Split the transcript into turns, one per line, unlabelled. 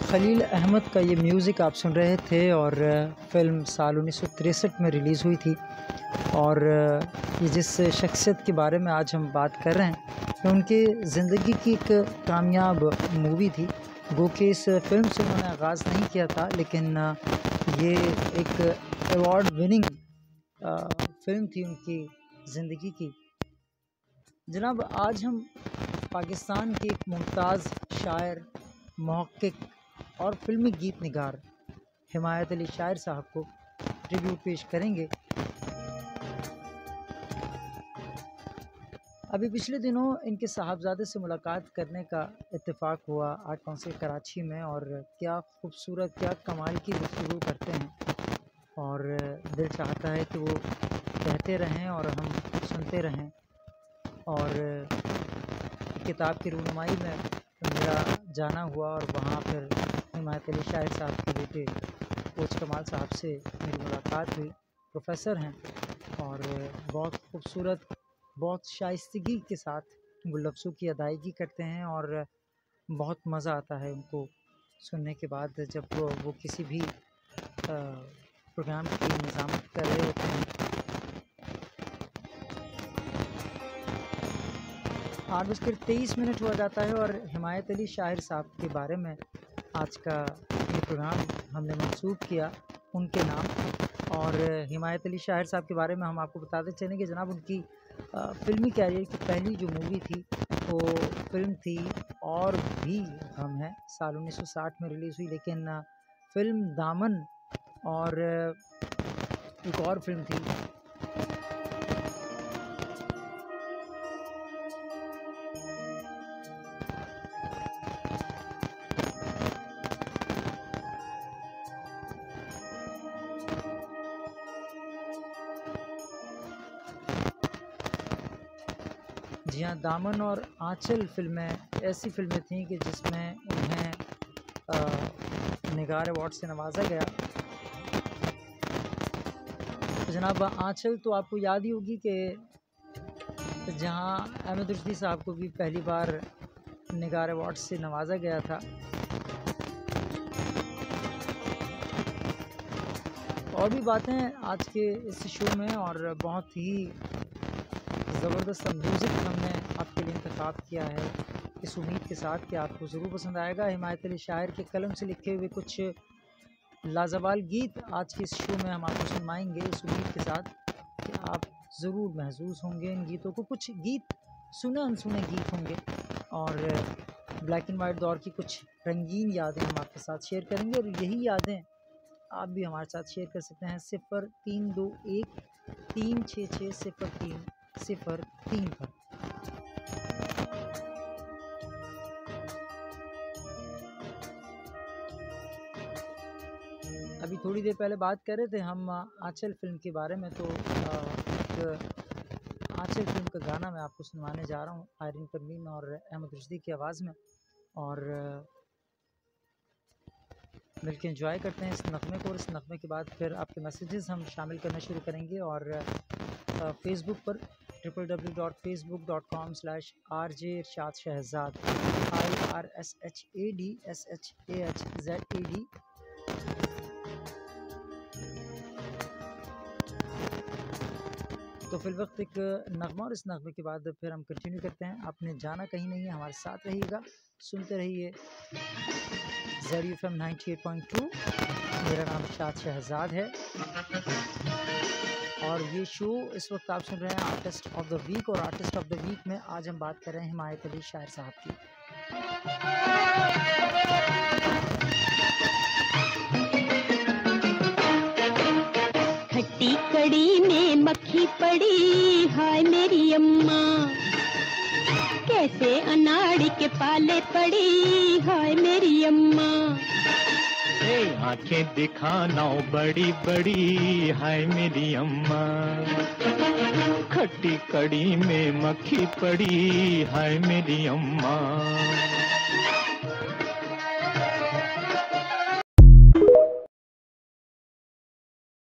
खलील अहमद का ये म्यूज़िक आप सुन रहे थे और फ़िल्म साल 1963 में रिलीज़ हुई थी। और ये जिस शख्सियत के बारे में आज हम बात कर रहे हैं ये उनकी ज़िंदगी की एक कामयाब मूवी थी। गो कि इस फ़िल्म से उन्होंने आगाज़ नहीं किया था, लेकिन ये एक अवार्ड विनिंग फ़िल्म थी उनकी ज़िंदगी की। जनाब, आज हम पाकिस्तान के एक मुमताज़ शायर, मुहक्किक और फ़िल्मी गीत निगार हिमायत अली शायर साहब को ट्रिब्यूट पेश करेंगे। अभी पिछले दिनों इनके साहबजादे से मुलाकात करने का इत्तेफाक हुआ आर्ट काउंसिल कराची में, और क्या खूबसूरत, क्या कमाल की गुफ्तगू करते हैं और दिल चाहता है कि वो कहते रहें और हम सुनते रहें। और किताब की रूनुमाई में मेरा जाना हुआ और वहाँ फिर हिमायत अली शायर साहब के बेटे कोच कमाल साहब से मेरी मुलाकात हुई। प्रोफेसर हैं और बहुत खूबसूरत, बहुत शाइस्तगी के साथ वो लफ्ज़ों की अदायगी करते हैं और बहुत मज़ा आता है उनको सुनने के बाद जब वो किसी भी प्रोग्राम की निज़ामत कर रहे होते हैं। 8:23 हुआ जाता है और हिमायत अली शायर साहब के बारे में आज का ये प्रोग्राम हमने मंसूब किया उनके नाम। और हिमायत अली शायर साहब के बारे में हम आपको बताते चलेंगे जनाब, उनकी फ़िल्मी कैरियर की पहली जो मूवी थी वो फ़िल्म थी और भी गम है, साल 1960 में रिलीज़ हुई। लेकिन फ़िल्म दामन और एक और फ़िल्म थी जी हाँ, दामन और आंचल फ़िल्में ऐसी फ़िल्में थीं कि जिसमें उन्हें निगार अवार्ड से नवाजा गया। तो जनाब, आंचल तो आपको याद ही होगी कि जहाँ अहमद रुश्दी साहब को भी पहली बार निगार अवार्ड से नवाजा गया था। और भी बातें आज के इस शो में, और बहुत ही ज़बरदस्त म्यूज़िक हमने आपके लिए इंतखाब किया है, इस उम्मीद के साथ कि आपको ज़रूर पसंद आएगा। हिमायत अली शायर के कलम से लिखे हुए कुछ लाजवाब गीत आज के इस शो में हम आपको सुनवाएंगे, इस उम्मीद के साथ कि आप ज़रूर महसूस होंगे इन गीतों को। कुछ गीत सुने अनसुने गीत होंगे और ब्लैक एंड वाइट दौर की कुछ रंगीन यादें हम आपके साथ शेयर करेंगे, और यही यादें आप भी हमारे साथ शेयर कर सकते हैं 0321 366 0303 पर। अभी थोड़ी देर पहले बात कर रहे थे हम आंचल फ़िल्म के बारे में, तो एक आंचल फ़िल्म का गाना मैं आपको सुनवाने जा रहा हूँ आयरन परवीन और अहमद रुश्दी की आवाज़ में, और मिलके एंजॉय करते हैं इस नग़मे को। और इस नग़मे के बाद फिर आपके मैसेजेस हम शामिल करना शुरू करेंगे, और फेसबुक पर www.facebook.com/RJ इरशाद शहज़ाद IRSHADSHAHZAD। तो फिलवक्त एक नग़मा, और इस नग़मे के बाद फिर हम कंटिन्यू करते हैं। आपने जाना कहीं नहीं है, हमारे साथ रहिएगा, सुनते रहिए ZFM 98.2। मेरा नाम इरशाद शहज़ाद है और ये शो इस वक्त आप सुन रहे हैं आर्टिस्ट ऑफ द वीक। और आर्टिस्ट ऑफ द वीक में आज हम बात कर रहे हैं हिमायत अली शायर साहब की।
खट्टी कड़ी में मक्खी पड़ी, हाय मेरी अम्मा, कैसे अनाड़ी के पाले पड़ी, हाय मेरी अम्मा।
आंखें दिखाना बड़ी बड़ी, हाय मेरी अम्मा, खट्टी कड़ी में मक्खी पड़ी, हाय मेरी अम्मा।